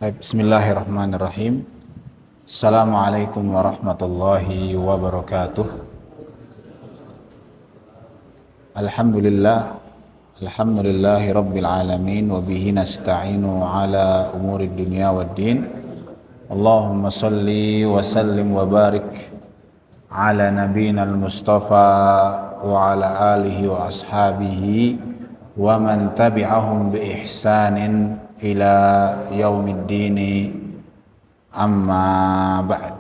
Bismillahirrahmanirrahim. Assalamualaikum warahmatullahi wabarakatuh. Alhamdulillahi rabbil alamin wa bihi nasta'inu ala umuri dunya waddin. Allahumma salli wa sallim wa barik ala nabiyyina al-mustafa wa ala alihi wa ashabihi wa man tabi'ahum bi ihsanin ila yaumiddini, amma ba'd.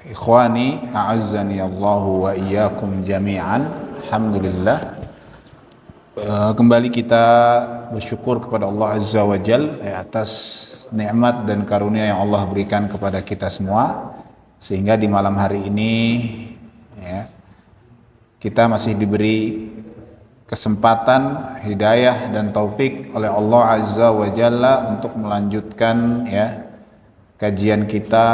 Ikhwani a'azzani Allahu wa iyyakum jami'an. Alhamdulillah, kembali kita bersyukur kepada Allah Azza wa Jal atas nikmat dan karunia yang Allah berikan kepada kita semua, sehingga di malam hari ini kita masih diberi kesempatan, hidayah dan taufik oleh Allah Azza wa Jalla untuk melanjutkan kajian kita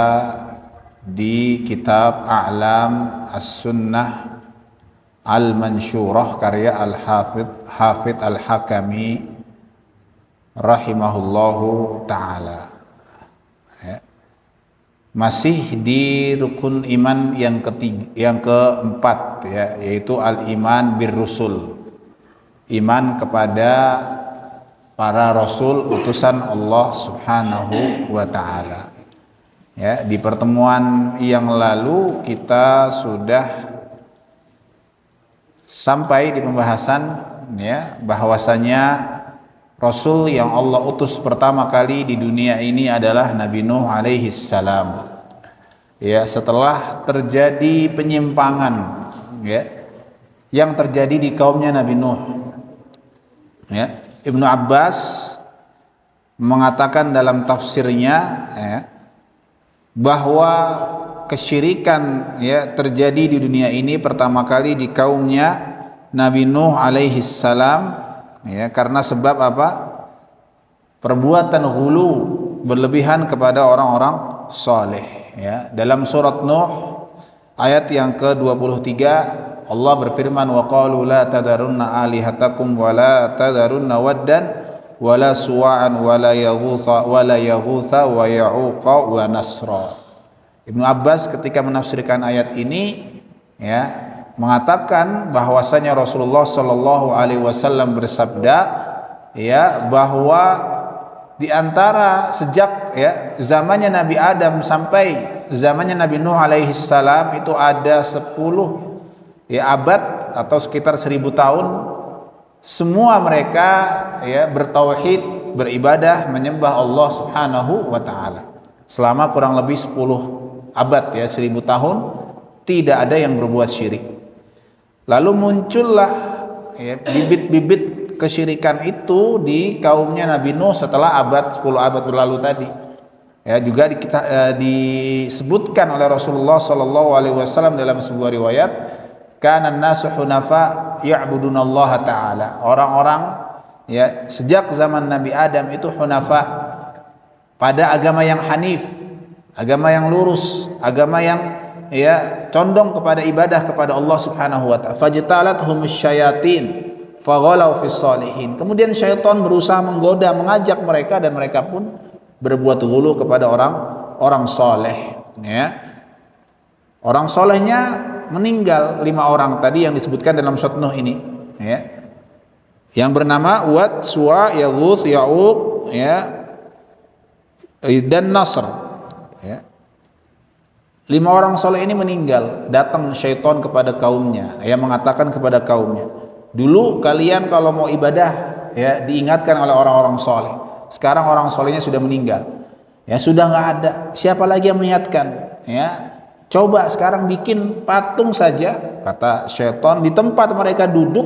di kitab A'lam As-Sunnah Al-Mansyurah karya Al-Hafidh Al-Hakami rahimahullahu ta'ala. Masih di rukun iman yang keempat, yaitu al-iman bir-rusul, iman kepada para rasul utusan Allah Subhanahu wa ta'ala. Di pertemuan yang lalu kita sudah sampai di pembahasan bahwasanya rasul yang Allah utus pertama kali di dunia ini adalah Nabi Nuh alaihi salam. Setelah terjadi penyimpangan yang terjadi di kaumnya Nabi Nuh, Ibnu Abbas mengatakan dalam tafsirnya bahwa kesyirikan terjadi di dunia ini pertama kali di kaumnya Nabi Nuh alaihi salam, karena sebab apa? Perbuatan ghulu, berlebihan kepada orang-orang saleh. Dalam surat Nuh ayat yang ke-23 Allah berfirman, wa qalu la tadarunna alihatakum wa la tadarunna waddan wa la suwa'an wa la yaghutha wa ya'uqa wa nasra. Ibnu Abbas ketika menafsirkan ayat ini mengatakan bahwasanya Rasulullah Shallallahu alaihi wasallam bersabda bahwa di antara sejak zamannya Nabi Adam sampai zamannya Nabi Nuh alaihi salam itu ada 10 abad atau sekitar 1000 tahun, semua mereka bertauhid, beribadah, menyembah Allah Subhanahu wa ta'ala. Selama kurang lebih 10 abad 1000 tahun tidak ada yang berbuat syirik. Lalu muncullah bibit-bibit kesyirikan itu di kaumnya Nabi Nuh setelah 10 abad berlalu tadi. Juga disebutkan oleh Rasulullah Sallallahu Alaihi Wasallam dalam sebuah riwayat, kana an-nasu hunafa ya'budunallaha ta'ala. Orang-orang sejak zaman Nabi Adam itu hunafa, pada agama yang hanif, agama yang lurus, agama yang condong kepada ibadah kepada Allah Subhanahu wa ta'ala. Fajtalathum syayatin faghalau fis salihin. Kemudian syaitan berusaha menggoda, mengajak mereka, dan mereka pun berbuat ghulu kepada orang saleh. Orang solehnya meninggal 5 orang tadi yang disebutkan dalam surat Nuh ini, yang bernama Wad, Suwa, Yaghuth, Ya'uq, dan Nasr. 5 orang soleh ini meninggal. Datang syaitan kepada kaumnya, mengatakan kepada kaumnya, dulu kalian kalau mau ibadah diingatkan oleh orang-orang soleh. Sekarang orang solehnya sudah meninggal, sudah nggak ada. Siapa lagi yang mengingatkan? Coba sekarang bikin patung saja, kata syaitan, di tempat mereka duduk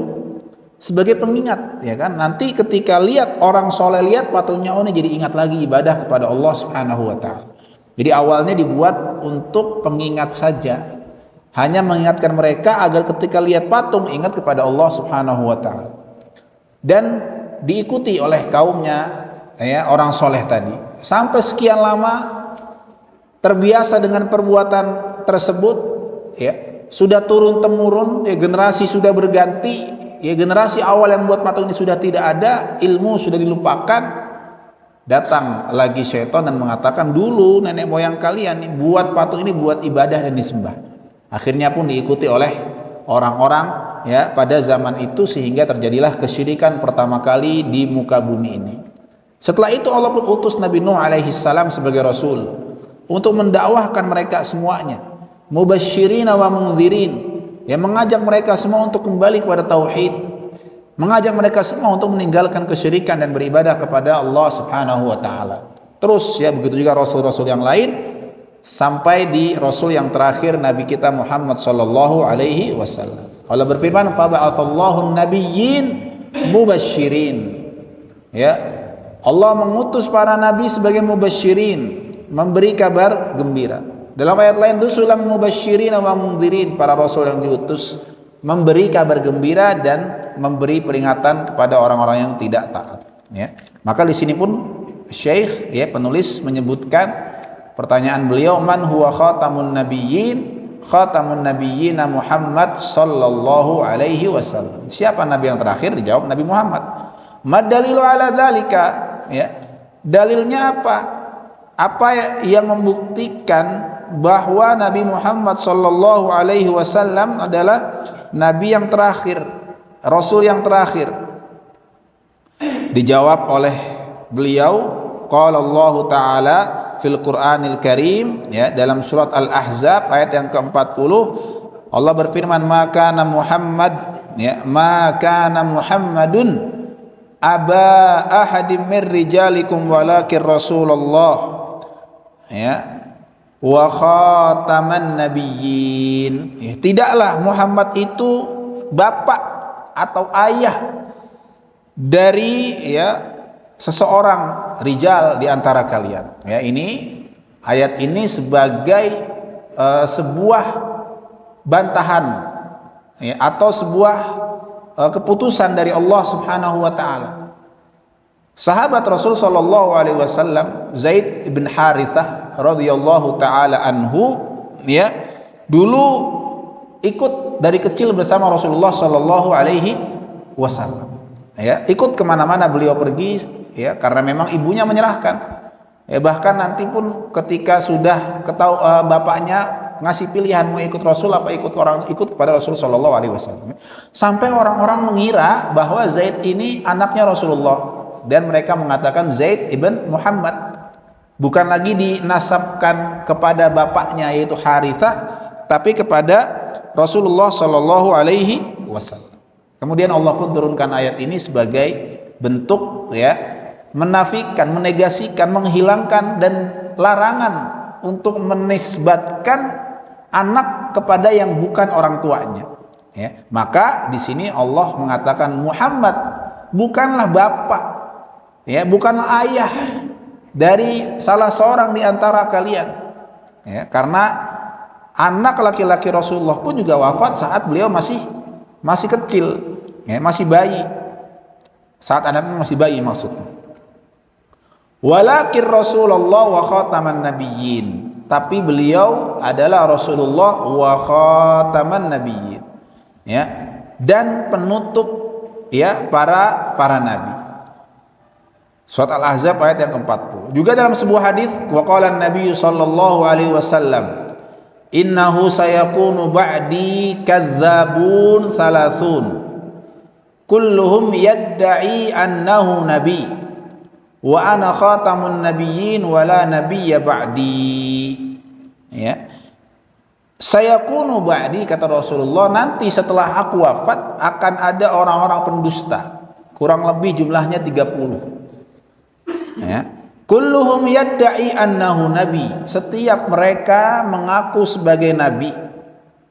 sebagai pengingat, Nanti ketika lihat orang soleh, lihat patungnya, ini jadi ingat lagi ibadah kepada Allah Subhanahu wa ta'ala. Jadi awalnya dibuat untuk pengingat saja, hanya mengingatkan mereka agar ketika lihat patung ingat kepada Allah Subhanahu wa ta'ala. Dan diikuti oleh kaumnya orang soleh tadi sampai sekian lama, terbiasa dengan perbuatan tersebut, sudah turun temurun, generasi sudah berganti, generasi awal yang buat patung ini sudah tidak ada, ilmu sudah dilupakan, Datang lagi syaitan dan mengatakan, dulu nenek moyang kalian nih buat patung ini buat ibadah dan disembah. Akhirnya pun diikuti oleh orang-orang ya pada zaman itu, sehingga terjadilah kesyirikan pertama kali di muka bumi ini. Setelah itu Allah pun utus Nabi Nuh alaihi salam sebagai rasul untuk mendakwahkan mereka semuanya, mubasysyirin wa mundzirin, yang mengajak mereka semua untuk kembali kepada tauhid, mengajak mereka semua untuk meninggalkan kesyirikan dan beribadah kepada Allah Subhanahu wa taala. Terus ya begitu juga rasul-rasul yang lain sampai di rasul yang terakhir Nabi kita Muhammad sallallahu alaihi wasallam. Allah berfirman, "Fa ba'atsallahu an-nabiyyin mubasysyirin." Ya, Allah mengutus para nabi sebagai mubasysyirin, memberi kabar gembira. Dalam ayat lain, rusulan mubasysyirin wa mundzirin, para rasul yang diutus memberi kabar gembira dan memberi peringatan kepada orang-orang yang tidak taat. Ya. Maka di sini pun Syekh ya penulis menyebutkan pertanyaan beliau, man huwa khatamun nabiyyin? Khatamun nabiyyina Muhammad sallallahu alaihi wasallam. Siapa nabi yang terakhir? Dijawab Nabi Muhammad. Madalilu ala dzalika, ya. Dalilnya apa? Apa yang membuktikan bahwa Nabi Muhammad sallallahu alaihi wasallam adalah nabi yang terakhir, rasul yang terakhir? Dijawab oleh beliau, qala Allah taala fil Qur'anil Karim, ya, dalam surat Al-Ahzab ayat yang ke-40 Allah berfirman, maka Muhammad, ya, maka Muhammadun aba ahadim mir rijalikum walakin Rasulullah, ya, wa khataman nabiyyin. Ya, tidaklah Muhammad itu bapak atau ayah dari ya seseorang rijal di antara kalian. Ya, ini ayat ini sebagai sebuah bantahan ya, atau sebuah keputusan dari Allah Subhanahu wa taala. Sahabat Rasul sallallahu alaihi wasallam Zaid bin Harithah radhiyallahu taala anhu, ya, dulu ikut dari kecil bersama Rasulullah sallallahu alaihi wasallam. Ya, ikut kemana-mana beliau pergi, ya, karena memang ibunya menyerahkan. Ya, bahkan nanti pun ketika sudah ketahui bapaknya ngasih pilihan mau ikut Rasul apa ikut kepada Rasul sallallahu alaihi wasallam. Sampai orang-orang mengira bahwa Zaid ini anaknya Rasulullah dan mereka mengatakan Zaid ibn Muhammad, bukan lagi dinasabkan kepada bapaknya yaitu Harithah, tapi kepada Rasulullah sallallahu alaihi wasallam. Kemudian Allah pun turunkan ayat ini sebagai bentuk ya menafikan, menegasikan, menghilangkan dan larangan untuk menisbatkan anak kepada yang bukan orang tuanya. Ya, maka di sini Allah mengatakan Muhammad bukanlah bapak, ya, bukanlah ayah dari salah seorang di antara kalian. Ya, karena anak laki-laki Rasulullah pun juga wafat saat beliau masih kecil, ya, masih bayi. Saat anaknya masih bayi maksudnya. Walakin Rasulullah wa khataman nabiyyin, tapi beliau adalah Rasulullah wa khataman nabiyyin, ya, dan penutup ya para nabi. Surat Al-Ahzab ayat yang ke-40. Juga dalam sebuah hadis, wa qala an-nabiy sallallahu alaihi wasallam, innahu sayakunu ba'di kadzabun thalathun kulluhum yadda'i annahu nabi wa ana khatamun nabiyyin wa la nabiyya ba'di. Ya, sayakunu ba'di, kata Rasulullah, nanti setelah aku wafat akan ada orang-orang pendusta, kurang lebih jumlahnya 30. Ya, kulluhum yadda'i annahu nabi, setiap mereka mengaku sebagai nabi.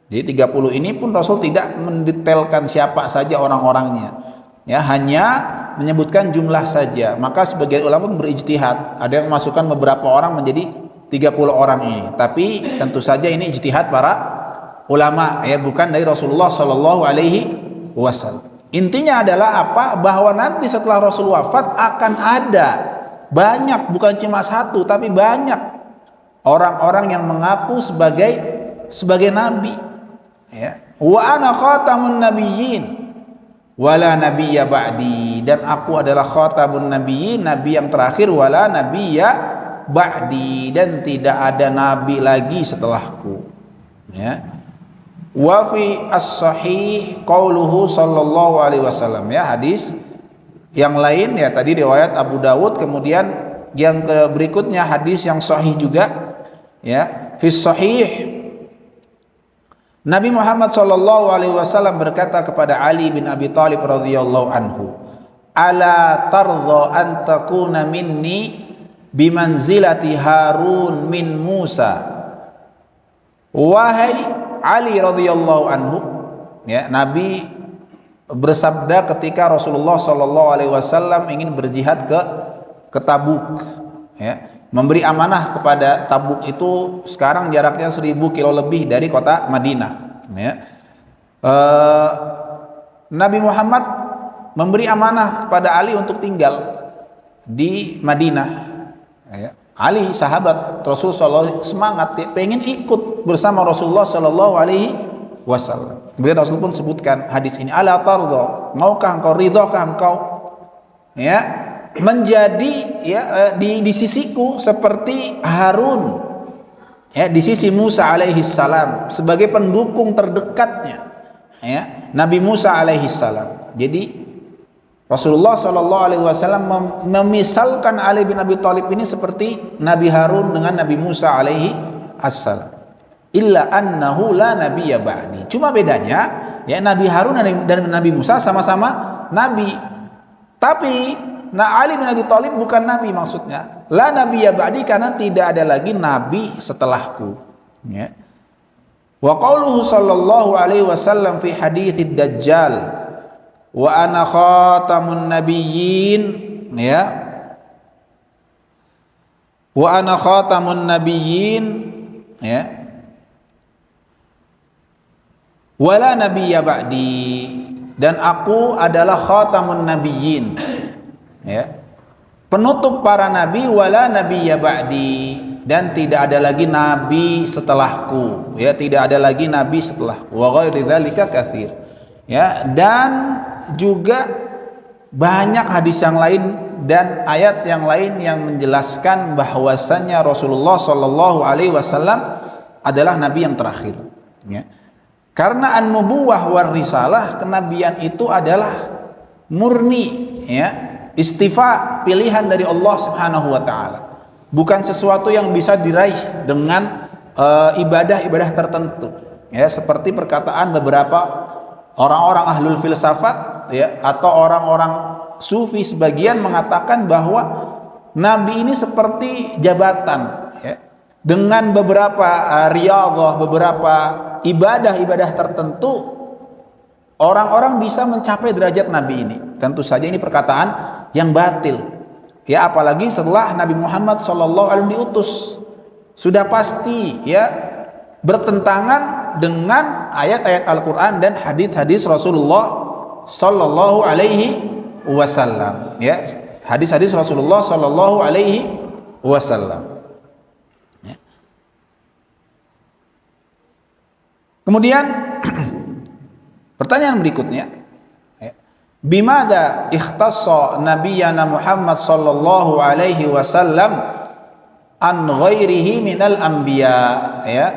Jadi 30 ini pun Rasul tidak mendetailkan siapa saja orang-orangnya, ya, hanya menyebutkan jumlah saja. Maka sebagian ulama pun berijtihad, ada yang memasukkan beberapa orang menjadi 30 orang ini, tapi tentu saja ini ijtihad para ulama, ya, bukan dari Rasulullah sallallahu alaihi wasallam. Intinya adalah apa? Bahwa nanti setelah Rasul wafat akan ada banyak, bukan cuma satu tapi banyak orang-orang yang mengaku sebagai nabi, ya. Wa ana khatamun nabiyyin, wala nabiyya ba'di, dan aku adalah khatamun nabiyyin, nabi yang terakhir, wala nabiyya ba'di, dan tidak ada nabi lagi setelahku. Ya. Wa fi as-sahih qauluhu sallallahu alaihi wasallam, ya, hadis yang lain ya tadi riwayat Abu Dawud, kemudian yang berikutnya hadis yang sahih juga, ya, fi sahih Nabi Muhammad sallallahu alaihi wasallam berkata kepada Ali bin Abi Thalib radhiyallahu anhu, ala tardha an takuna minni bimanzilati Harun min Musa. Wahai Ali radhiyallahu anhu, ya, Nabi bersabda ketika Rasulullah sallallahu alaihi wasallam ingin berjihad ke Tabuk, ya, memberi amanah kepada Tabuk itu sekarang jaraknya 1000 kilo lebih dari kota Madinah, ya. Nabi Muhammad memberi amanah kepada Ali untuk tinggal di Madinah, ya. Ali sahabat Rasul sallallahu semangat, ya, pengen ikut bersama Rasulullah sallallahu alaihi wasallam. Kemudian Rasul pun sebutkan hadis ini, ala tardha, maukah engkau, ridhakah engkau, ya, menjadi, ya, di sisiku seperti Harun, ya, di sisi Musa alaihi salam sebagai pendukung terdekatnya, ya, Nabi Musa alaihi salam. Jadi Rasulullah sallallahu alaihi wasallam memisalkan Ali bin Abi Thalib ini seperti Nabi Harun dengan Nabi Musa alaihi assalam. Illa annahu la nabiyya ba'di. Cuma bedanya, ya, Nabi Harun dan Nabi Musa sama-sama nabi. Tapi Ali bin Abi Thalib bukan nabi maksudnya. La nabiyya ba'di karena tidak ada lagi nabi setelahku, ya. Wa qauluhu sallallahu alaihi wasallam fi haditsid dajjal wa ana khatamun nabiyyin, ya, wa ana khatamun nabiyyin, ya, wala nabiyya ba'di, dan aku adalah khatamun nabiyyin, ya, penutup para nabi, wala nabiyya ba'di, dan tidak ada lagi nabi setelahku, ya, tidak ada lagi nabi setelahku. Wa ghairi dzalika katsir, ya, dan juga banyak hadis yang lain dan ayat yang lain yang menjelaskan bahwasannya Rasulullah Shallallahu Alaihi Wasallam adalah nabi yang terakhir, ya. Karena an-nubuwah war risalah, kenabian itu adalah murni, ya, istifa, pilihan dari Allah Subhanahu wa taala. Bukan sesuatu yang bisa diraih dengan ibadah-ibadah tertentu, ya, seperti perkataan beberapa orang-orang ahlul filsafat, ya, atau orang-orang sufi sebagian mengatakan bahwa nabi ini seperti jabatan, ya, dengan beberapa riyadhah, beberapa ibadah-ibadah tertentu orang-orang bisa mencapai derajat nabi ini. Tentu saja ini perkataan yang batil, ya, apalagi setelah Nabi Muhammad SAW diutus, sudah pasti, ya, bertentangan dengan ayat-ayat Al-Quran dan hadis-hadis Rasulullah Sallallahu Alaihi Wasallam, ya, hadis-hadis Rasulullah Sallallahu Alaihi Wasallam, ya. Kemudian pertanyaan berikutnya, ya, bimada ikhtassa nabiyyana Muhammad Sallallahu Alaihi Wasallam an ghairihi minal anbiya, ya,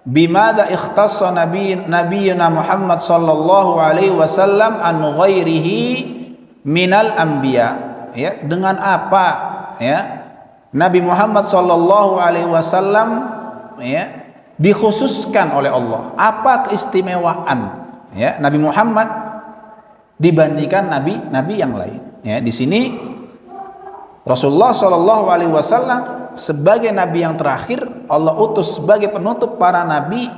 bimada ikhtassa nabiyyuna Muhammad sallallahu alaihi wasallam an ghairihi minal anbiya, ya, dengan apa, ya, Nabi Muhammad sallallahu alaihi wasallam, ya, dikhususkan oleh Allah, apa keistimewaan, ya, Nabi Muhammad dibandingkan nabi-nabi yang lain, ya. Di sini Rasulullah sallallahu alaihi wasallam sebagai nabi yang terakhir, Allah utus sebagai penutup para nabi,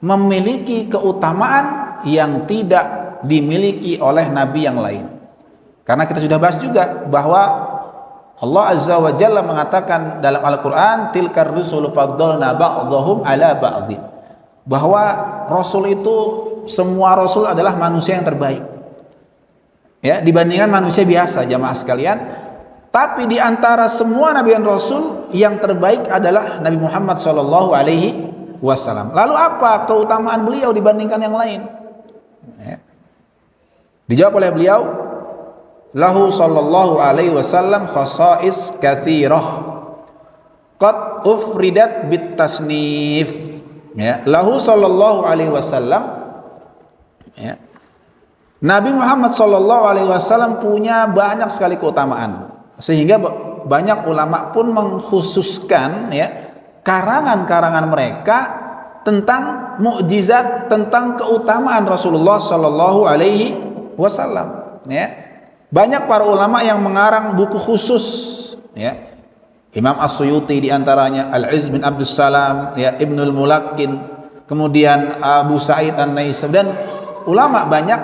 memiliki keutamaan yang tidak dimiliki oleh nabi yang lain. Karena kita sudah bahas juga bahwa Allah Azza wa Jalla mengatakan dalam Al-Quran, tilkar rusulu faddalna ba'dhum ala ba'dhin, bahwa Rasul itu, semua Rasul adalah manusia yang terbaik, ya, dibandingkan manusia biasa, jamaah sekalian. Tapi di antara semua nabi dan rasul yang terbaik adalah Nabi Muhammad Shallallahu Alaihi Wasallam. Lalu apa keutamaan beliau dibandingkan yang lain? Ya. Dijawab oleh beliau, lahu sallallahu alaihi wasallam khasa'is katsirah qad ufridat bit tasnif. Ya, lahu sallallahu alaihi wasallam, ya, Nabi Muhammad sallallahu alaihi wasallam punya banyak sekali keutamaan, sehingga banyak ulama pun mengkhususkan, ya, karangan-karangan mereka tentang mukjizat, tentang keutamaan Rasulullah sallallahu alaihi wasallam, ya. Banyak para ulama yang mengarang buku khusus, ya. Imam As-Suyuti diantaranya, Al-Izz bin Abdus Salam, ya, Ibnul Mulaqin, kemudian Abu Sa'id An-Naisab, dan ulama banyak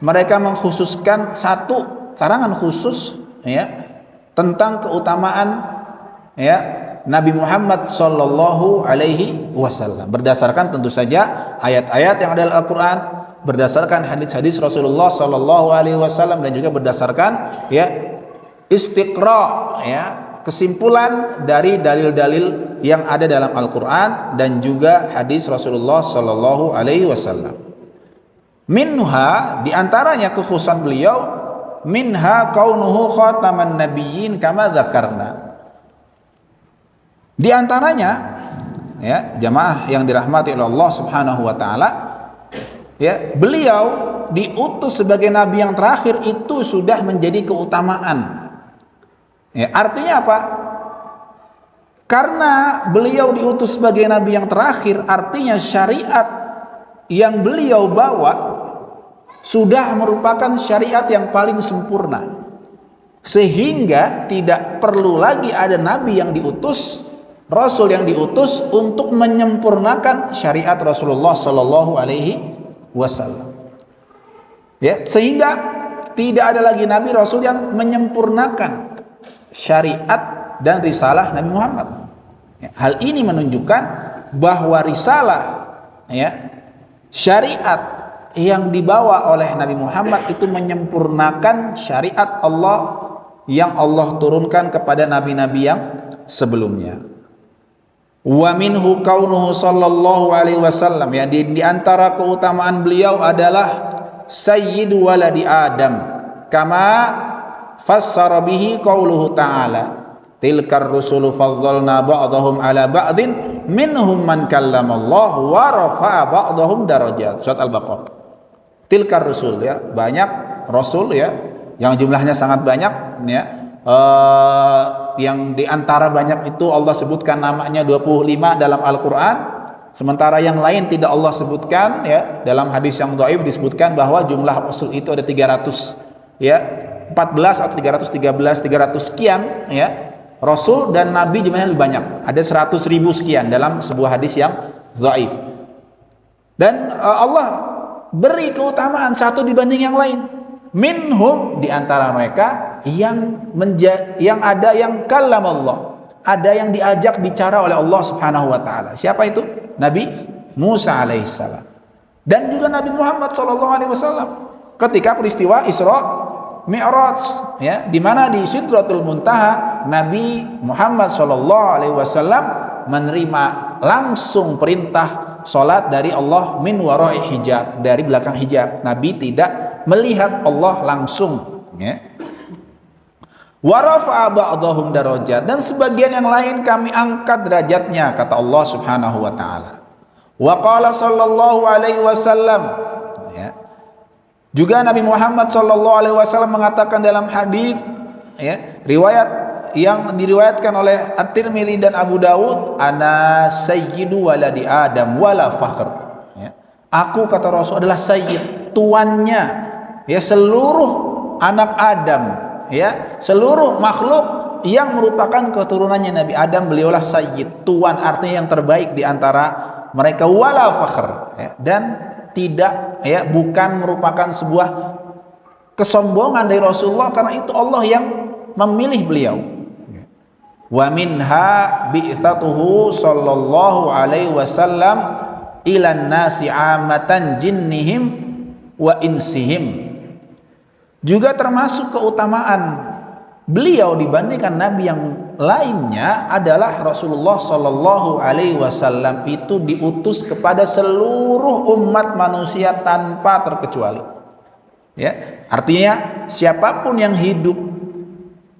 mereka mengkhususkan satu karangan khusus, ya, tentang keutamaan, ya, Nabi Muhammad sallallahu alaihi wasallam, berdasarkan tentu saja ayat-ayat yang ada dalam Al-Qur'an, berdasarkan hadis-hadis Rasulullah sallallahu alaihi wasallam, dan juga berdasarkan, ya, istiqra, ya, kesimpulan dari dalil-dalil yang ada dalam Al-Qur'an dan juga hadis Rasulullah sallallahu alaihi wasallam. Minha, diantaranya kekhususan beliau, minha kaunuhu khataman nabiyyin kama dzakarna. Di antaranya, ya, jamaah yang dirahmati oleh Allah Subhanahu wa taala, ya, beliau diutus sebagai nabi yang terakhir itu sudah menjadi keutamaan. Ya, artinya apa? Karena beliau diutus sebagai nabi yang terakhir, artinya syariat yang beliau bawa sudah merupakan syariat yang paling sempurna, sehingga tidak perlu lagi ada nabi yang diutus, rasul yang diutus untuk menyempurnakan syariat Rasulullah sallallahu alaihi wasallam. Ya, sehingga tidak ada lagi nabi rasul yang menyempurnakan syariat dan risalah Nabi Muhammad. Ya, hal ini menunjukkan bahwa risalah, ya, syariat yang dibawa oleh Nabi Muhammad itu menyempurnakan syariat Allah yang Allah turunkan kepada nabi-nabi yang sebelumnya. Wa minhu kaunuhu sallallahu alaihi wasallam, ya, di antara keutamaan beliau adalah sayyidu waladi Adam, kama fassara bihi qauluhu ta'ala, tilkar rusulu faddalna ba'dahum ala ba'din minhum man kallamallah wa rafa'a ba'dahum darajat. Surat Al-Baqarah. Tilkar rusul, ya, banyak rasul, ya, yang jumlahnya sangat banyak, ya, yang diantara banyak itu Allah sebutkan namanya 25 dalam Al-Quran, sementara yang lain tidak Allah sebutkan, ya. Dalam hadis yang dhaif disebutkan bahwa jumlah rasul itu ada 300, ya, 14 atau 313, 300 sekian, ya, rasul, dan nabi jumlahnya lebih banyak, ada 100.000 sekian dalam sebuah hadis yang dhaif. Dan Allah beri keutamaan satu dibanding yang lain. Minhum, di antara mereka yang ada yang kalam Allah, ada yang diajak bicara oleh Allah Subhanahu wa taala. Siapa itu? Nabi Musa alaihissalam. Dan juga Nabi Muhammad sallallahu alaihi wasallam ketika peristiwa Isra Mi'raj, ya, di mana di Sidratul Muntaha Nabi Muhammad sallallahu alaihi wasallam menerima langsung perintah salat dari Allah min wara'i hijab, dari belakang hijab. Nabi tidak melihat Allah langsung, ya. Wa rafa'a ba'dahum darajat, dan sebagian yang lain kami angkat derajatnya, kata Allah Subhanahu wa taala. Wa qala sallallahu alaihi wasallam, ya. Juga Nabi Muhammad sallallahu alaihi wasallam mengatakan dalam hadis, ya, riwayat yang diriwayatkan oleh At-Tirmidzi dan Abu Dawud, ana sayyidu waladi Adam wala fakhr, ya. Aku, kata Rasul, adalah sayyid, tuannya, ya, seluruh anak Adam, ya, seluruh makhluk yang merupakan keturunannya Nabi Adam, beliaulah sayyid, tuan, artinya yang terbaik di antara mereka, wala fakhr, ya, dan tidak, ya, bukan merupakan sebuah kesombongan dari Rasulullah, karena itu Allah yang memilih beliau. Wa minha bi'tsatuhu sallallahu alaihi wasallam ilan nasi amatan jinnihim wa insihim. Juga termasuk keutamaan beliau dibandingkan nabi yang lainnya adalah Rasulullah sallallahu alaihi wasallam itu diutus kepada seluruh umat manusia tanpa terkecuali. Ya, artinya siapapun yang hidup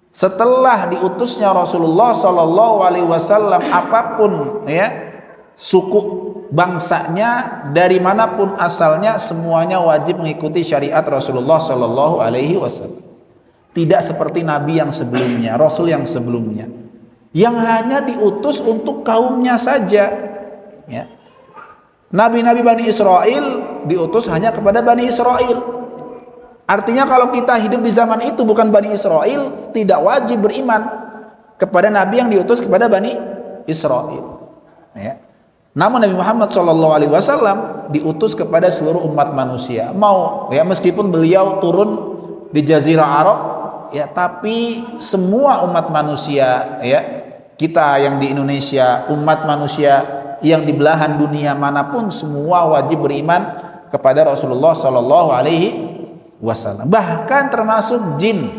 setelah diutusnya Rasulullah Shallallahu Alaihi Wasallam, apapun ya suku bangsanya, dari manapun asalnya, semuanya wajib mengikuti syariat Rasulullah Shallallahu Alaihi Wasallam. Tidak seperti Nabi yang sebelumnya, Rasul yang sebelumnya, yang hanya diutus untuk kaumnya saja. Ya. Nabi-nabi Bani Israel diutus hanya kepada Bani Israel. Artinya kalau kita hidup di zaman itu bukan Bani Israel, tidak wajib beriman kepada Nabi yang diutus kepada Bani Israel. Ya. Namun Nabi Muhammad SAW diutus kepada seluruh umat manusia. Mau ya, meskipun beliau turun di Jazirah Arab, ya, tapi semua umat manusia, ya, kita yang di Indonesia, umat manusia yang di belahan dunia manapun, semua wajib beriman kepada Rasulullah SAW. Bahkan termasuk jin.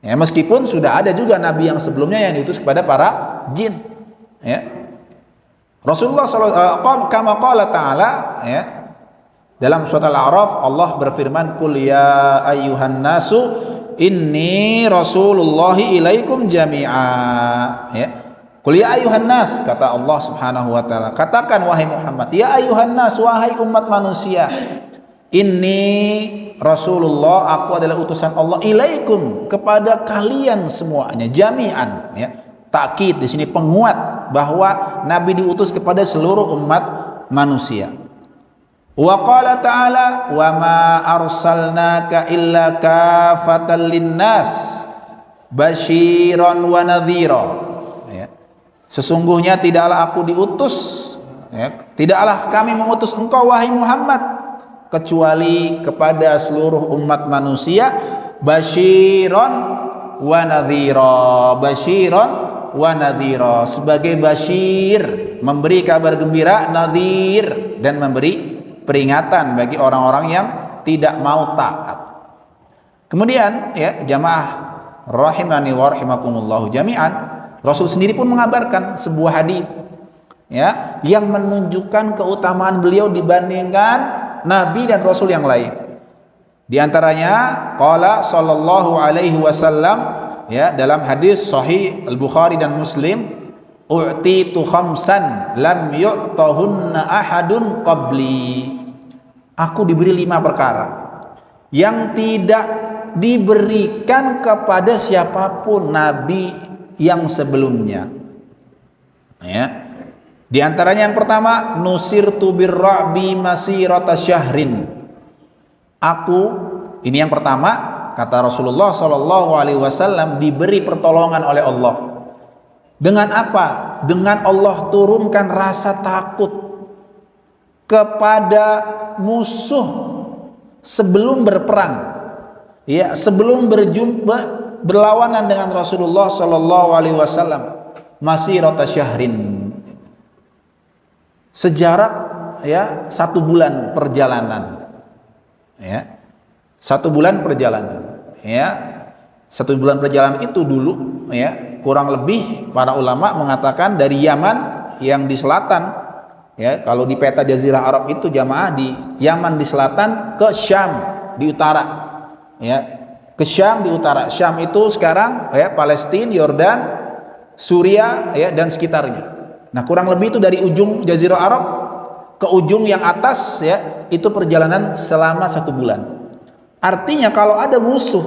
Ya, meskipun sudah ada juga nabi yang sebelumnya yang diutus kepada para jin. Ya. Rasulullah SAW kama qala ta'ala, ya, dalam surat Al-A'raf Allah berfirman, "Qul ya ayyuhan nasu inni rasulullahi ilaikum jami'a." Ya. Qul ya ayyuhan nas, kata Allah Subhanahu wa taala, katakan wahai Muhammad, ya ayyuhan nas, wahai umat manusia, inni Rasulullah, aku adalah utusan Allah, ilaikum, kepada kalian semuanya, jami'an, ya. Takkid di sini, penguat bahwa Nabi diutus kepada seluruh umat manusia. Wa qala ta'ala, wa ma arsalnaka illa kafatan linnas basyiran wa nadhira. Ya. Sesungguhnya tidaklah aku diutus, ya, tidaklah kami mengutus engkau wahai Muhammad kecuali kepada seluruh umat manusia, basyiran wa nadhira, basyiran wa nadhira, sebagai basyir, memberi kabar gembira, nadhir, dan memberi peringatan bagi orang-orang yang tidak mau taat. Kemudian ya jamaah rahimani wa rahimakumullahu jami'an, Rasul sendiri pun mengabarkan sebuah hadis, ya, yang menunjukkan keutamaan beliau dibandingkan nabi dan rasul yang lain. Di antaranya qala sallallahu alaihi wasallam, ya, dalam hadis sahih Al-Bukhari dan Muslim, u'titu khamsan lam yu'tahunna ahadun qabli. Aku diberi 5 perkara yang tidak diberikan kepada siapapun nabi yang sebelumnya. Ya. Di antaranya yang pertama, nusirtu birra'bi masirata syahrin. Aku, ini yang pertama, kata Rasulullah SAW, diberi pertolongan oleh Allah. Dengan apa? Dengan Allah turunkan rasa takut kepada musuh sebelum berperang, ya, sebelum berlawanan dengan Rasulullah SAW, masirata syahrin, sejarak, ya, 1 bulan perjalanan, ya, 1 bulan perjalanan, ya. 1 bulan perjalanan itu dulu, ya, kurang lebih para ulama mengatakan dari Yaman yang di selatan, ya, kalau di peta Jazirah Arab itu jamaah di Yaman di selatan ke Syam di utara, ya, ke Syam di utara. Syam itu sekarang, ya, Palestina, Yordan, Suriah, ya, dan sekitarnya. Nah, kurang lebih itu dari ujung Jazirah Arab ke ujung yang atas, ya, itu perjalanan selama 1 bulan. Artinya kalau ada musuh,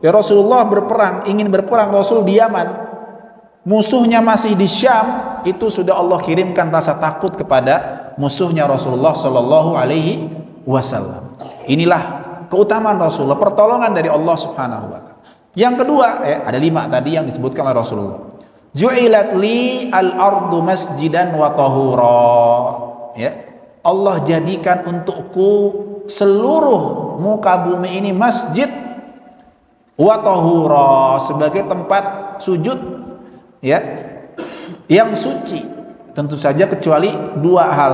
ya, Rasulullah berperang, ingin berperang, Rasul di Yaman, musuhnya masih di Syam, itu sudah Allah kirimkan rasa takut kepada musuhnya Rasulullah Shallallahu Alaihi Wasallam. Inilah keutamaan Rasulullah, pertolongan dari Allah Subhanahu Wa Taala. Yang kedua, ya, ada 5 tadi yang disebutkan oleh Rasulullah. Ju'ilat li al-ardu masjidan wa tahura. Ya, Allah jadikan untukku seluruh muka bumi ini masjid wa tahura, sebagai tempat sujud, ya, yang suci. Tentu saja kecuali 2 hal,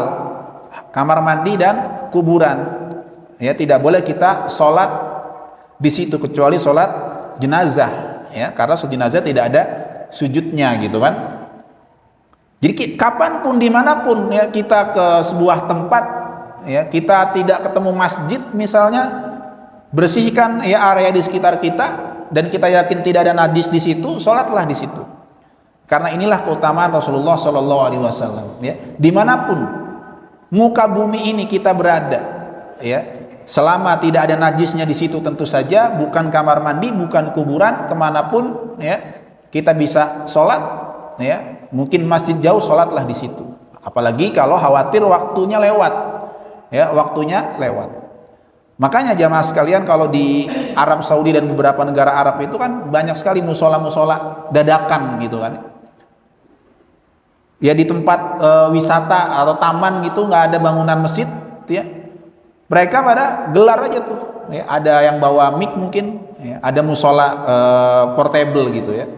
kamar mandi dan kuburan. Ya, tidak boleh kita sholat di situ kecuali sholat jenazah, ya, karena sholat jenazah tidak ada sujudnya, gitu kan. Jadi kapanpun dimanapun, ya, kita ke sebuah tempat, ya, kita tidak ketemu masjid misalnya, bersihkan ya area di sekitar kita, dan kita yakin tidak ada najis di situ, sholatlah di situ. Karena inilah keutamaan Rasulullah Shallallahu Alaihi Wasallam. Ya, dimanapun muka bumi ini kita berada, ya, selama tidak ada najisnya di situ, tentu saja bukan kamar mandi, bukan kuburan, kemanapun ya kita bisa sholat. Ya, mungkin masjid jauh, sholatlah di situ. Apalagi kalau khawatir waktunya lewat, ya, waktunya lewat. Makanya jamaah sekalian, kalau di Arab Saudi dan beberapa negara Arab itu kan banyak sekali musola-musola dadakan gitu kan. Ya, di tempat wisata atau taman gitu nggak ada bangunan masjid, ya. Mereka pada gelar aja tuh. Ya, ada yang bawa mic mungkin, ya, ada musola portable gitu ya.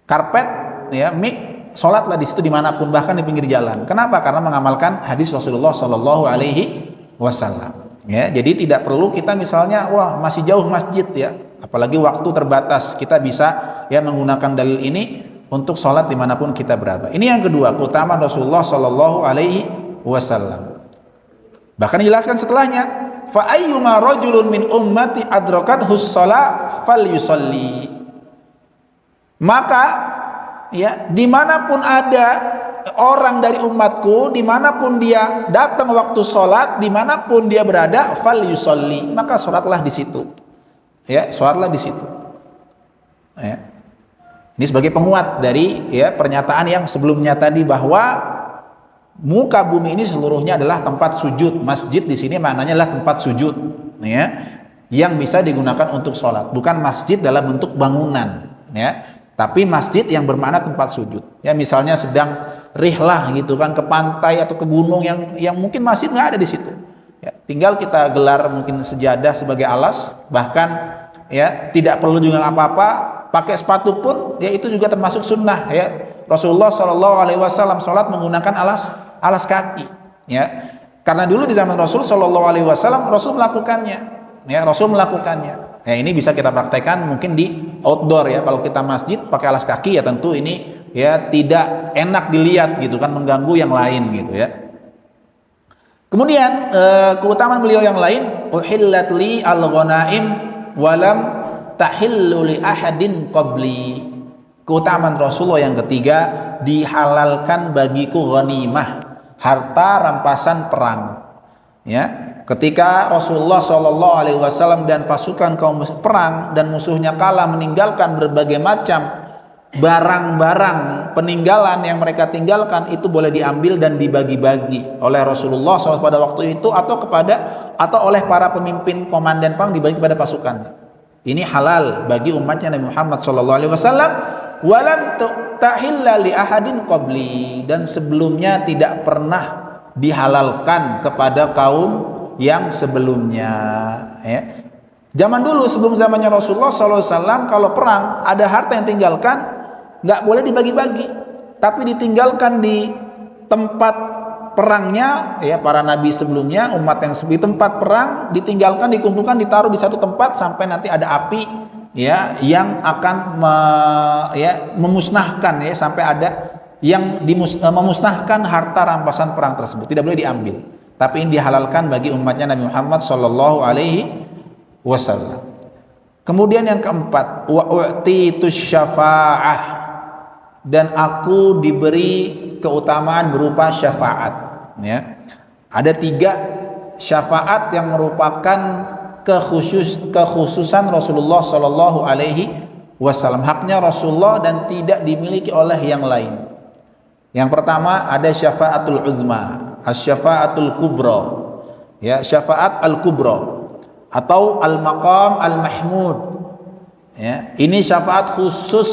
Karpet, ya, mic, sholatlah di situ dimanapun, bahkan di pinggir jalan. Kenapa? Karena mengamalkan hadis Rasulullah Shallallahu Alaihi Wasallam. Ya, jadi tidak perlu kita misalnya, wah masih jauh masjid ya, apalagi waktu terbatas, kita bisa ya menggunakan dalil ini untuk sholat dimanapun kita berada. Ini yang kedua, keutamaan Rasulullah Shallallahu Alaihi Wasallam. Bahkan dijelaskan setelahnya, fa ayyuma rajulun min ummati adrakathu shalah falyusalli. Maka ya, dimanapun ada orang dari umatku, dimanapun dia datang waktu sholat, dimanapun dia berada, fal yusolli, maka sholatlah di situ. Ya, sholatlah di situ. Ya. Ini sebagai penguat dari ya pernyataan yang sebelumnya tadi, bahwa muka bumi ini seluruhnya adalah tempat sujud. Masjid di sini maknanya adalah tempat sujud, ya, yang bisa digunakan untuk sholat, bukan masjid dalam bentuk bangunan, ya, tapi masjid yang bermakna tempat sujud. Ya, misalnya sedang rihlah gitu kan ke pantai atau ke gunung yang mungkin masjid nggak ada di situ. Ya, tinggal kita gelar mungkin sejadah sebagai alas, bahkan ya tidak perlu juga apa-apa, pakai sepatu pun ya itu juga termasuk sunnah ya. Rasulullah Shallallahu Alaihi Wasallam sholat menggunakan alas kaki. Ya, karena dulu di zaman Rasul Shallallahu Alaihi Wasallam Rasul melakukannya. Ya, Rasul melakukannya. Ya, ini bisa kita praktekkan mungkin di outdoor ya. Kalau kita masjid pakai alas kaki ya tentu ini ya tidak enak dilihat gitu kan, mengganggu yang lain gitu ya. Kemudian keutamaan beliau yang lain, uhillat li al-ghanaim walam tahillu li ahadin qabli. Keutamaan Rasulullah yang ketiga, dihalalkan bagiku ghanimah, harta rampasan perang. Ya, ketika Rasulullah Shallallahu Alaihi Wasallam dan pasukan kaum musuh perang dan musuhnya kalah, meninggalkan berbagai macam barang-barang peninggalan yang mereka tinggalkan, itu boleh diambil dan dibagi-bagi oleh Rasulullah SAW pada waktu itu, atau oleh para pemimpin komandan perang, dibagi kepada pasukan. Ini halal bagi umatnya Nabi Muhammad SAW. Walam tahilla li ahadin qabli, dan sebelumnya tidak pernah dihalalkan kepada kaum yang sebelumnya. Ya. Zaman dulu sebelum zamannya Rasulullah SAW, kalau perang ada harta yang tinggalkan, nggak boleh dibagi-bagi, tapi ditinggalkan di tempat perangnya ya para nabi sebelumnya, umat yang di tempat perang ditinggalkan, dikumpulkan, ditaruh di satu tempat sampai nanti ada api ya yang akan memusnahkan ya, sampai ada yang memusnahkan harta rampasan perang tersebut, tidak boleh diambil. Tapi ini dihalalkan bagi umatnya Nabi Muhammad Shallallahu Alaihi Wasallam. Kemudian yang keempat, wa u'titus syafa'ah, dan aku diberi keutamaan berupa syafaat. Ya, ada 3 syafaat yang merupakan kekhususan Rasulullah Shallallahu Alaihi Wasallam, haknya Rasulullah dan tidak dimiliki oleh yang lain. Yang pertama ada syafaatul uzma, asy-syafaatul kubra, ya, syafaat al-kubra atau al-maqam al-mahmud. Ya, ini syafaat khusus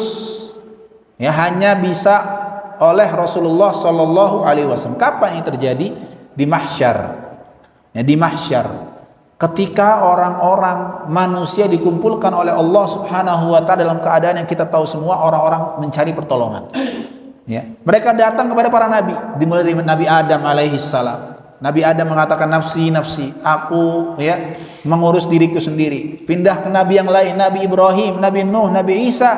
ya, hanya bisa oleh Rasulullah Shallallahu Alaihi Wasallam. Kapan ini terjadi? Di mahsyar. Ya, di mahsyar, ketika orang-orang manusia dikumpulkan oleh Allah Subhanahu Wa Taala dalam keadaan yang kita tahu semua, orang-orang mencari pertolongan. Ya, mereka datang kepada para nabi, dimulai dari Nabi Adam alaihi salam. Nabi Adam mengatakan nafsi nafsi, aku ya mengurus diriku sendiri. Pindah ke nabi yang lain, Nabi Ibrahim, Nabi Nuh, Nabi Isa,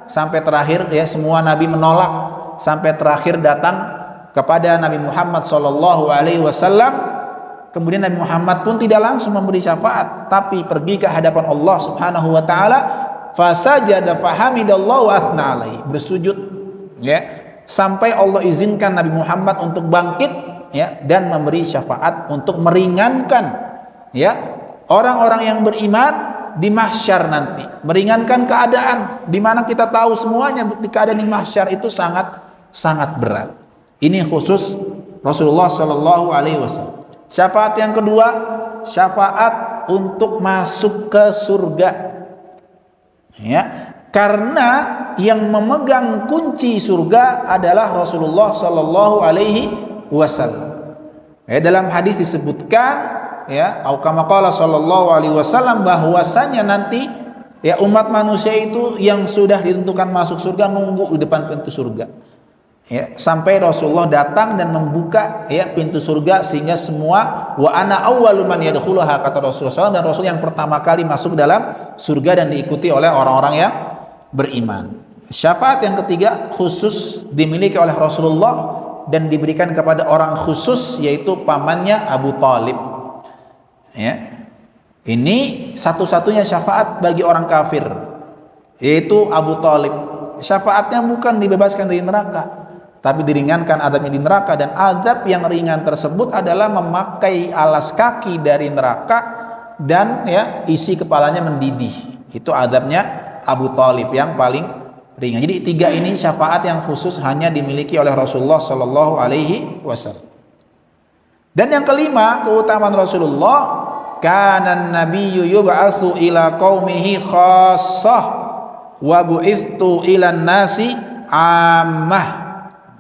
sampai terakhir ya semua nabi menolak, sampai terakhir datang kepada Nabi Muhammad sallallahu alaihi wasallam kemudian Nabi Muhammad pun tidak langsung memberi syafaat, tapi pergi ke hadapan Allah Subhanahu wa taala, fasajada fahamidallahu wa athna alaihi, bersujud ya, sampai Allah izinkan Nabi Muhammad untuk bangkit ya, dan memberi syafaat untuk meringankan ya orang-orang yang beriman di mahsyar nanti, meringankan keadaan di mana kita tahu semuanya di keadaan di mahsyar itu sangat berat. Ini khusus Rasulullah Shallallahu Alaihi Wasallam. Syafaat yang kedua, syafaat untuk masuk ke surga ya, karena yang memegang kunci surga adalah Rasulullah Shallallahu Alaihi Wasallam. Dalam hadis disebutkan ya, au kama qala sallallahu alaihi wasallam, bahwasanya nanti ya umat manusia itu yang sudah ditentukan masuk surga nunggu di depan pintu surga ya, sampai Rasulullah datang dan membuka ya pintu surga, sehingga semua wa ana awwalu man yadkhuluha, kata Rasulullah SAW, dan Rasul yang pertama kali masuk dalam surga dan diikuti oleh orang-orang yang beriman. Syafaat yang ketiga khusus dimiliki oleh Rasulullah dan diberikan kepada orang khusus, yaitu pamannya Abu Thalib ya. Ini satu-satunya syafaat bagi orang kafir, yaitu Abu Thalib. Syafaatnya bukan dibebaskan dari neraka, tapi diringankan adabnya di neraka, dan adab yang ringan tersebut adalah memakai alas kaki dari neraka dan ya isi kepalanya mendidih. Itu adabnya Abu Thalib yang paling ringan. Jadi tiga ini syafaat yang khusus hanya dimiliki oleh Rasulullah Shallallahu Alaihi Wasallam. Dan yang kelima, keutamaan Rasulullah, kana nabiyyu yub'atsu ila qaumihi khassah wa bu'itsu ila nasi ammah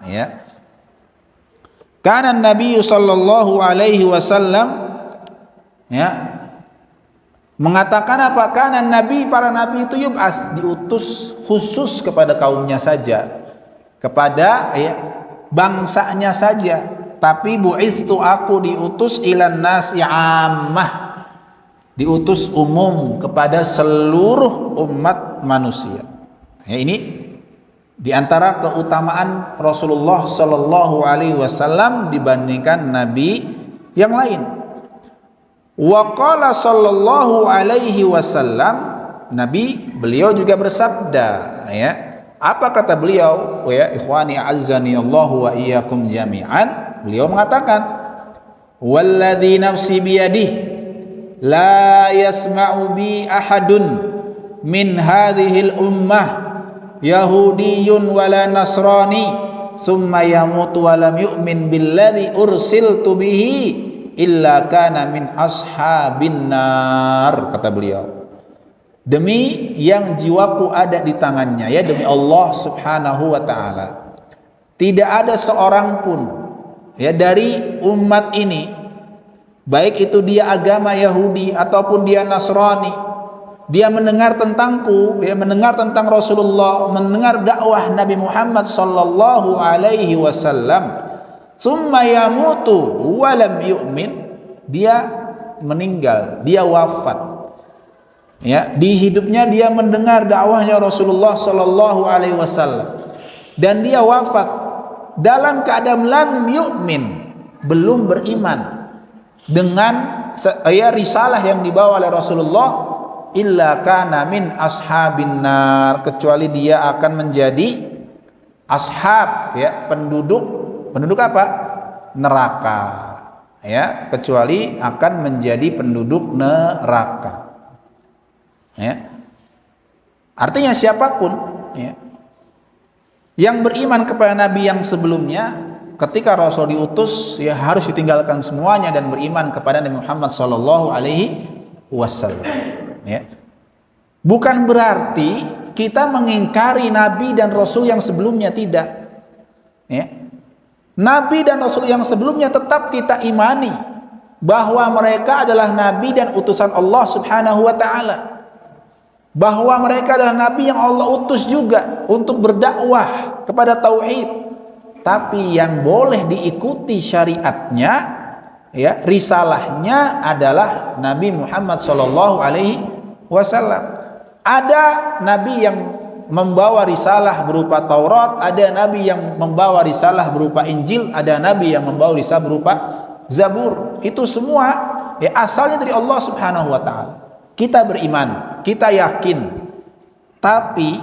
ya. Kana nabiyyu sallallahu alaihi wasallam ya mengatakan apa? Kana nabi, para nabi itu yub'ats, diutus khusus kepada kaumnya saja, kepada ya bangsanya saja. Tapi bu'itsu, aku diutus ilan nasi ammah, diutus umum kepada seluruh umat manusia. Ya, ini diantara keutamaan Rasulullah Shallallahu Alaihi Wasallam dibandingkan nabi yang lain. Wa qala Shallallahu Alaihi Wasallam, Nabi beliau juga bersabda ya. Apa kata beliau? Ya ikhwani a'azzani Allahu wa iyyakum jami'an. Beliau mengatakan, walladzi nafsi biyadihi la yasma'u bi ahadun min hadhil ummah yahudiyyun wala nasrani thumma yamutu wa lam yu'min billadzi ursiltu bihi illa kana min ashabin nar, kata beliau. Demi yang jiwaku ada di tangannya, ya demi Allah Subhanahu wa taala, tidak ada seorang pun ya dari umat ini, baik itu dia agama Yahudi ataupun dia Nasrani, dia mendengar tentangku, ya mendengar tentang Rasulullah, mendengar dakwah Nabi Muhammad sallallahu alaihi wasallam, tsumma yamutu wa lam yu'min, dia meninggal, dia wafat. Ya, di hidupnya dia mendengar dakwahnya Rasulullah sallallahu alaihi wasallam dan dia wafat dalam keadaan lam yu'min, belum beriman dengan risalah yang dibawa oleh Rasulullah, illa kana min ashabin nar, kecuali dia akan menjadi ashab ya, penduduk apa? Neraka ya, kecuali akan menjadi penduduk neraka ya. Artinya siapapun ya yang beriman kepada Nabi yang sebelumnya, ketika Rasul diutus ya harus ditinggalkan semuanya dan beriman kepada Nabi Muhammad Sallallahu Alaihi Wasallam. Ya. Bukan berarti kita mengingkari Nabi dan Rasul yang sebelumnya, tidak. Ya. Nabi dan Rasul yang sebelumnya tetap kita imani bahwa mereka adalah Nabi dan utusan Allah Subhanahu Wa Taala. Bahwa mereka adalah nabi yang Allah utus juga untuk berdakwah kepada tauhid. Tapi yang boleh diikuti syariatnya ya, risalahnya adalah Nabi Muhammad sallallahu alaihi wasallam. Ada nabi yang membawa risalah berupa Taurat, ada nabi yang membawa risalah berupa Injil, ada nabi yang membawa risalah berupa Zabur, itu semua ya asalnya dari Allah Subhanahu wa taala. Kita beriman, kita yakin, tapi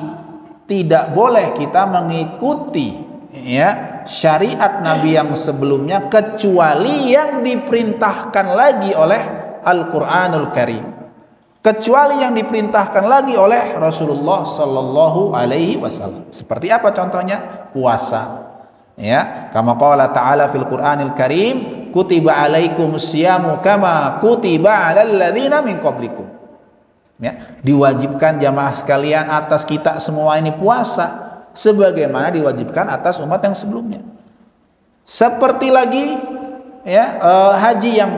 tidak boleh kita mengikuti ya syariat Nabi yang sebelumnya kecuali yang diperintahkan lagi oleh Al-Qur'anul Karim. Kecuali yang diperintahkan lagi oleh Rasulullah sallallahu alaihi wasallam. Seperti apa contohnya? Puasa. Ya, kama qala ta'ala fil Qur'anil Karim, kutiba alaikumus syamu kama kutiba 'alal ladzina min qablikum. Ya, diwajibkan jamaah sekalian atas kita semua ini puasa sebagaimana diwajibkan atas umat yang sebelumnya. Seperti lagi ya haji yang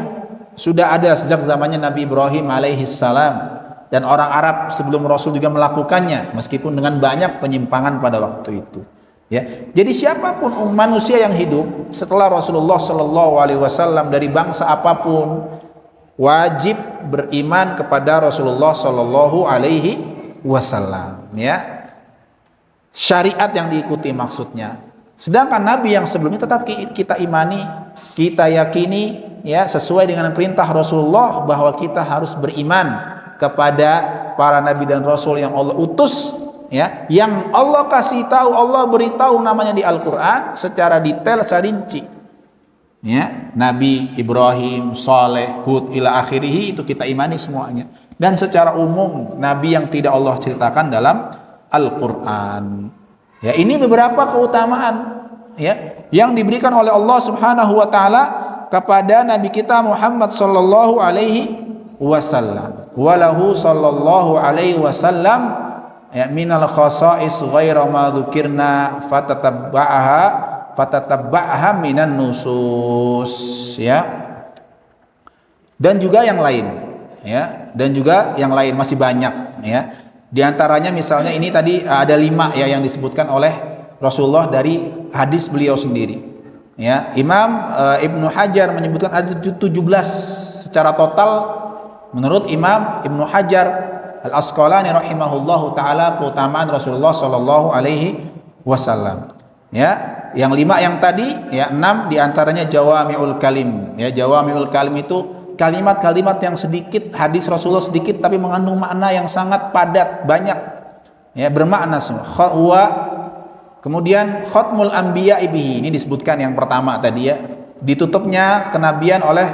sudah ada sejak zamannya Nabi Ibrahim alaihissalam, dan orang Arab sebelum Rasul juga melakukannya meskipun dengan banyak penyimpangan pada waktu itu. Ya, jadi siapapun manusia yang hidup setelah Rasulullah Shallallahu Alaihi Wasallam dari bangsa apapun wajib beriman kepada Rasulullah Shallallahu Alaihi Wasallam. Ya, syariat yang diikuti maksudnya. Sedangkan Nabi yang sebelumnya tetap kita imani, kita yakini ya sesuai dengan perintah Rasulullah bahwa kita harus beriman kepada para nabi dan rasul yang Allah utus ya, yang Allah kasih tahu, Allah beritahu namanya di Al-Qur'an secara detail, secara rinci. Ya, Nabi Ibrahim, Saleh, Hud ila akhirih itu kita imani semuanya. Dan secara umum nabi yang tidak Allah ceritakan dalam Al-Qur'an. Ya, ini beberapa keutamaan ya yang diberikan oleh Allah Subhanahu wa taala kepada nabi kita Muhammad sallallahu alaihi wasallam. Walahu sallallahu alaihi wasallam ya minal khasa'is ghaira ma dzukirna fatatabba'aha minan nusus ya. Dan juga yang lain ya, dan juga yang lain masih banyak ya. Di antaranya misalnya ini tadi ada 5 ya yang disebutkan oleh Rasulullah dari hadis beliau sendiri. Ya, Imam Ibnu Hajar menyebutkan ada 17 secara total menurut Imam Ibnu Hajar Al-Asqalani rahimahullahu taala keutamaan Rasulullah sallallahu alaihi wasallam. Ya, yang 5 yang tadi ya 6 di antaranya jawami'ul kalim. Ya, jawami'ul kalim itu kalimat-kalimat yang sedikit, hadis Rasulullah sedikit tapi mengandung makna yang sangat padat, banyak ya, bermakna semua. Kemudian khatmul anbiya bihi, ini disebutkan yang pertama tadi ya, ditutupnya kenabian oleh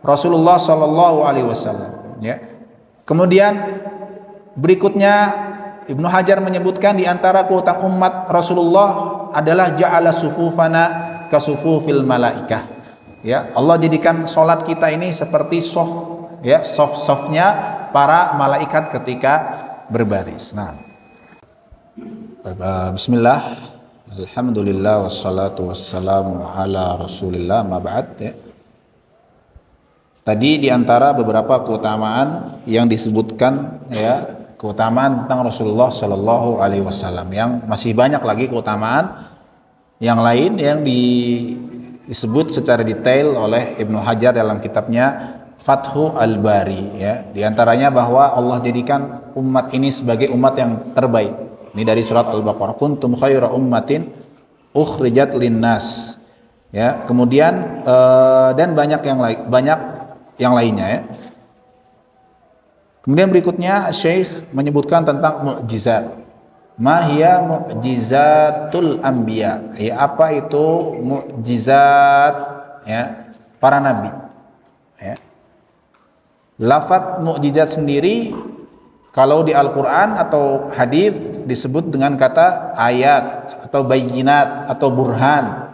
Rasulullah sallallahu alaihi wasallam ya. Kemudian berikutnya Ibnu Hajar menyebutkan di antara keutamaan umat Rasulullah adalah ja'ala sufufana kasufufil malaikah. Ya, Allah jadikan sholat kita ini seperti soft, ya, soft-softnya para malaikat ketika berbaris. Nah, Bismillah, Alhamdulillah, wassalatu wassalamu ala Rasulillah, ma ba'd. Ya. Tadi di antara beberapa keutamaan yang disebutkan, ya, keutamaan tentang Rasulullah Shallallahu Alaihi Wasallam, yang masih banyak lagi keutamaan yang lain yang disebut secara detail oleh Ibnu Hajar dalam kitabnya Fathu Al-Bari ya. Di antaranya bahwa Allah jadikan umat ini sebagai umat yang terbaik. Ini dari surat Al-Baqarah, kuntum khaira ummatin ukhrijat linnas. Ya, kemudian dan banyak yang lainnya ya. Kemudian berikutnya Syekh menyebutkan tentang mukjizat. Ma hiya mu'jizatul anbiya, ya, apa itu mukjizat ya para nabi ya. Lafaz mukjizat sendiri kalau di Al-Qur'an atau hadis disebut dengan kata ayat atau bayyinat atau burhan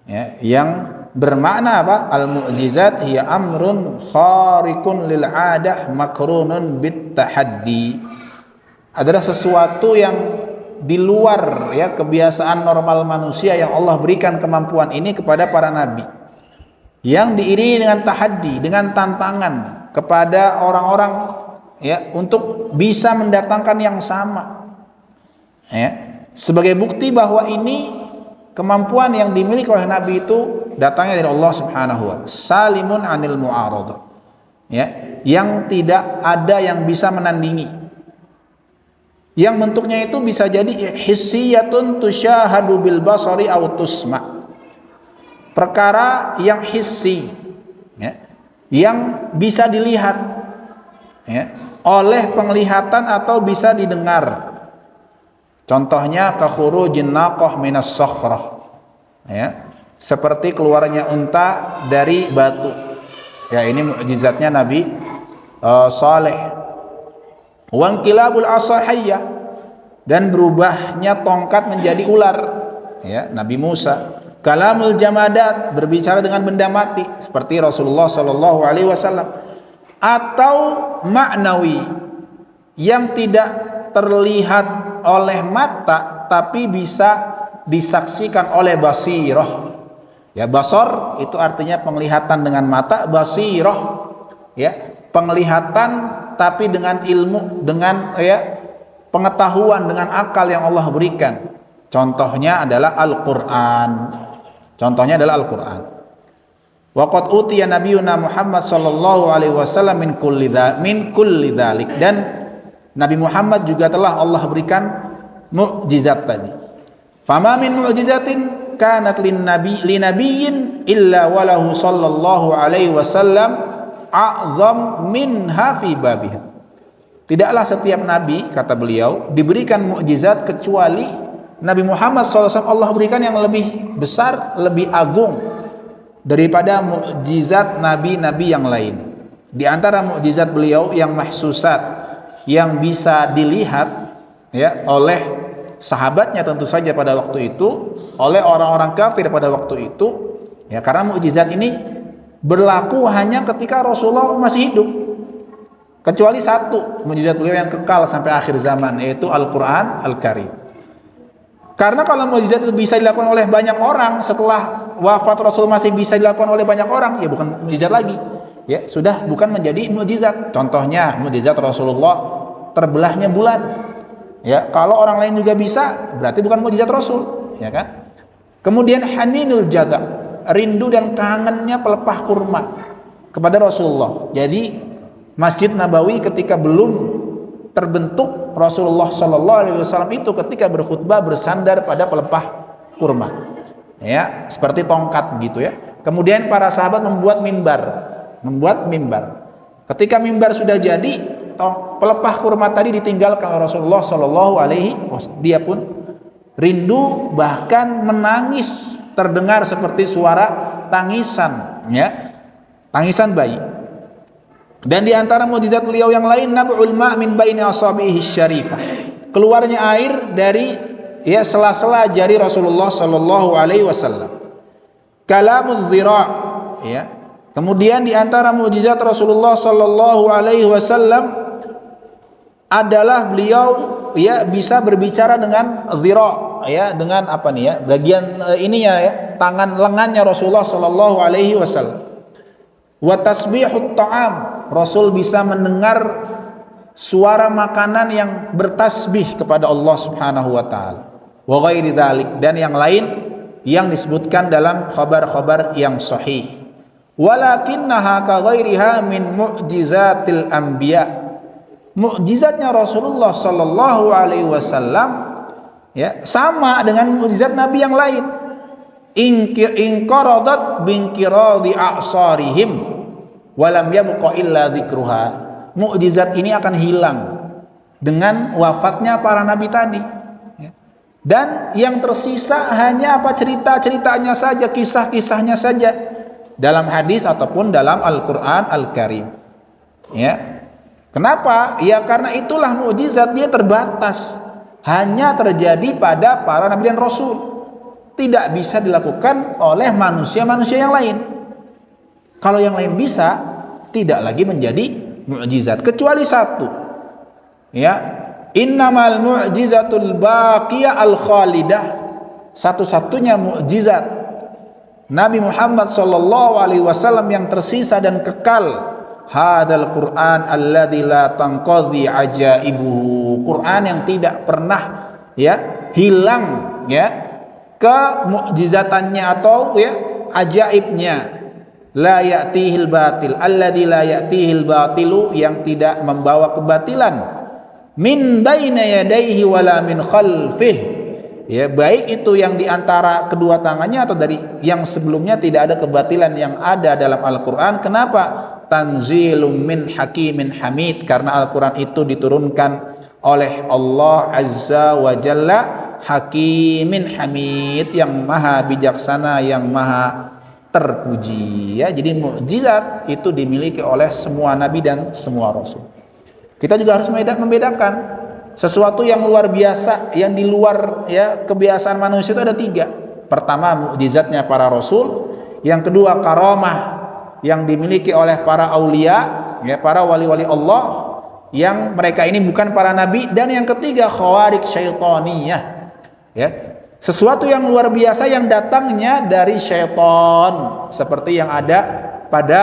ya, yang bermakna apa? Al-mu'jizat hiya amrun khariqun lil 'adah makrunun bit tahaddi, adalah sesuatu yang di luar ya kebiasaan normal manusia yang Allah berikan kemampuan ini kepada para nabi, yang diiringi dengan tahaddi, dengan tantangan kepada orang-orang ya untuk bisa mendatangkan yang sama ya, sebagai bukti bahwa ini kemampuan yang dimiliki oleh nabi itu datangnya dari Allah Subhanahu wa ta'ala, salimun anil mu'aradah ya, yang tidak ada yang bisa menandingi, yang bentuknya itu bisa jadi hissiyatun tusyahadu bil basari aw tusma, perkara yang hissi ya, yang bisa dilihat, ya, oleh penglihatan atau bisa didengar. Contohnya khurujin naqah minas sakhrah, ya, seperti keluarnya unta dari batu. Ya, ini mukjizatnya Nabi Saleh. Wangkilabul asahiyah, dan berubahnya tongkat menjadi ular, ya, Nabi Musa. Kalamul jamadat, berbicara dengan benda mati seperti Rasulullah Shallallahu Alaihi Wasallam. Atau maknawi, yang tidak terlihat oleh mata tapi bisa disaksikan oleh basirah. Ya, basar itu artinya penglihatan dengan mata, basirah, ya, penglihatan tapi dengan ilmu, dengan, ya, pengetahuan, dengan akal yang Allah berikan. Contohnya adalah Al-Qur'an. Contohnya adalah Al-Qur'an. Wa qad utiya nabiyuna Muhammad sallallahu alaihi wasallam min kulli dzalik, dan Nabi Muhammad juga telah Allah berikan mukjizat tadi. Fama min mu'jizatin kanat linabiyyin illa walahu sallallahu alaihi wasallam a'zam minha fi babiha. Tidaklah setiap nabi, kata beliau, diberikan mukjizat kecuali Nabi Muhammad SAW Allah berikan yang lebih besar, lebih agung daripada mukjizat nabi-nabi yang lain. Di antara mukjizat beliau yang mahsusat, yang bisa dilihat, ya, oleh sahabatnya tentu saja pada waktu itu, oleh orang-orang kafir pada waktu itu, ya, karena mukjizat ini berlaku hanya ketika Rasulullah masih hidup. Kecuali satu mukjizat beliau yang kekal sampai akhir zaman, yaitu Al-Qur'an Al-Karim. Karena kalau mukjizat itu bisa dilakukan oleh banyak orang, setelah wafat Rasul masih bisa dilakukan oleh banyak orang, ya bukan mukjizat lagi. Ya, sudah bukan menjadi mukjizat. Contohnya mukjizat Rasulullah terbelahnya bulan. Ya, kalau orang lain juga bisa, berarti bukan mukjizat Rasul, ya kan? Kemudian haninul jada, rindu dan kangennya pelepah kurma kepada Rasulullah. Jadi Masjid Nabawi ketika belum terbentuk, Rasulullah Shallallahu Alaihi Wasallam itu ketika berkhutbah bersandar pada pelepah kurma, ya, seperti tongkat gitu, ya. Kemudian para sahabat membuat mimbar. Ketika mimbar sudah jadi, pelepah kurma tadi ditinggalkan oleh Rasulullah Shallallahu Alaihi Wasallam. Dia pun rindu, bahkan menangis, terdengar seperti suara tangisan, ya, tangisan bayi. Dan di antara mukjizat beliau yang lain, nab'ul ma' min baini asabihi syarifah, keluarnya air dari, ya, sela-sela jari Rasulullah sallallahu alaihi wasallam. Kalamudz dhira', ya. Kemudian di antara mukjizat Rasulullah sallallahu alaihi wasallam adalah beliau, ya, bisa berbicara dengan dhira', ya, dengan apa nih, ya, bagian ininya, ya, tangan lengannya Rasulullah sallallahu alaihi wasallam. Wa tasbihut ta'am, Rasul bisa mendengar suara makanan yang bertasbih kepada Allah Subhanahu wa taala. Wa ghairi dzalik, dan yang lain yang disebutkan dalam khabar-khabar yang sahih. Walakinnaha ka ghairiha min mu'jizatil anbiya. Mukjizatnya Rasulullah sallallahu alaihi wasallam, ya, sama dengan mukjizat nabi yang lain. Inqaradat binkiradi a'sarihim walam yabqa illa dzikruha. Mukjizat ini akan hilang dengan wafatnya para nabi tadi, ya. Dan yang tersisa hanya apa, cerita-ceritanya saja, kisah-kisahnya saja dalam hadis ataupun dalam Al-Qur'an Al-Karim, ya. Kenapa? Ya karena itulah mukjizat, dia terbatas, hanya terjadi pada para nabi dan rasul, tidak bisa dilakukan oleh manusia-manusia yang lain. Kalau yang lain bisa, tidak lagi menjadi mukjizat, kecuali satu, ya, innamal mu'jizatul baqiyah al khalidah, satu-satunya mukjizat Nabi Muhammad sallallahu alaihi wasallam yang tersisa dan kekal, hadzal Qur'an alladzi la tanqadhi ajaibuhu, Quran yang tidak pernah, ya, hilang, ya, kemukjizatannya atau, ya, ajaibnya. La ya'tihil batil, alladzi la ya'tihil batilu, yang tidak membawa kebatilan, min baina yadayhi wala min khalfih, ya baik itu yang di antara kedua tangannya atau dari yang sebelumnya, tidak ada kebatilan yang ada dalam Al-Qur'an. Kenapa? Tanzilum min hakimin hamid, karena Al-Qur'an itu diturunkan oleh Allah Azza wa Jalla, hakimin hamid, yang maha bijaksana, yang maha terpuji, ya. Jadi mukjizat itu dimiliki oleh semua nabi dan semua rasul. Kita juga harus membedakan sesuatu yang luar biasa, yang di luar ya kebiasaan manusia, itu ada 3. Pertama, mukjizatnya para rasul. Yang kedua, karamah yang dimiliki oleh para aulia, ya, para wali-wali Allah, yang mereka ini bukan para nabi. Dan yang ketiga, khawarik syaitaniyah, ya, sesuatu yang luar biasa yang datangnya dari syaitan, seperti yang ada pada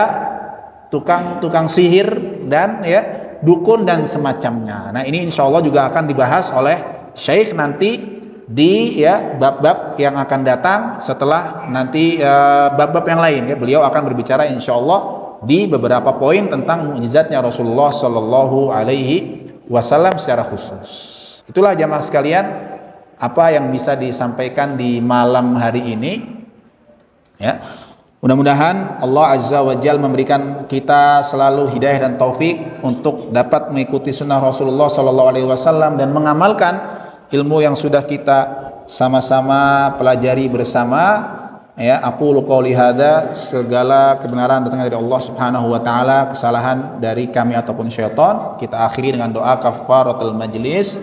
tukang sihir dan ya dukun dan semacamnya. Nah, ini insya Allah juga akan dibahas oleh Syekh nanti di ya bab-bab yang akan datang setelah nanti bab-bab yang lain, ya. Beliau akan berbicara insya Allah di beberapa poin tentang mukjizatnya Rasulullah Shallallahu Alaihi Wasallam secara khusus. Itulah jamaah sekalian apa yang bisa disampaikan di malam hari ini, ya. Mudah-mudahan Allah Azza wa Jalla memberikan kita selalu hidayah dan taufik untuk dapat mengikuti sunnah Rasulullah Sallallahu Alaihi Wasallam dan mengamalkan ilmu yang sudah kita sama-sama pelajari bersama, ya. Aku qouli hadza, segala kebenaran datang dari Allah Subhanahu wa taala, kesalahan dari kami ataupun syaitan kita akhiri dengan doa kafaratul majlis.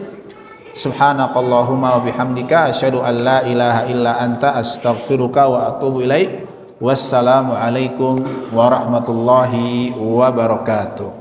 Subhanakallahumma wa bihamdika asyhadu an la ilaha illa anta astaghfiruka wa atubu ilaik. Wassalamu alaikum warahmatullahi wabarakatuh.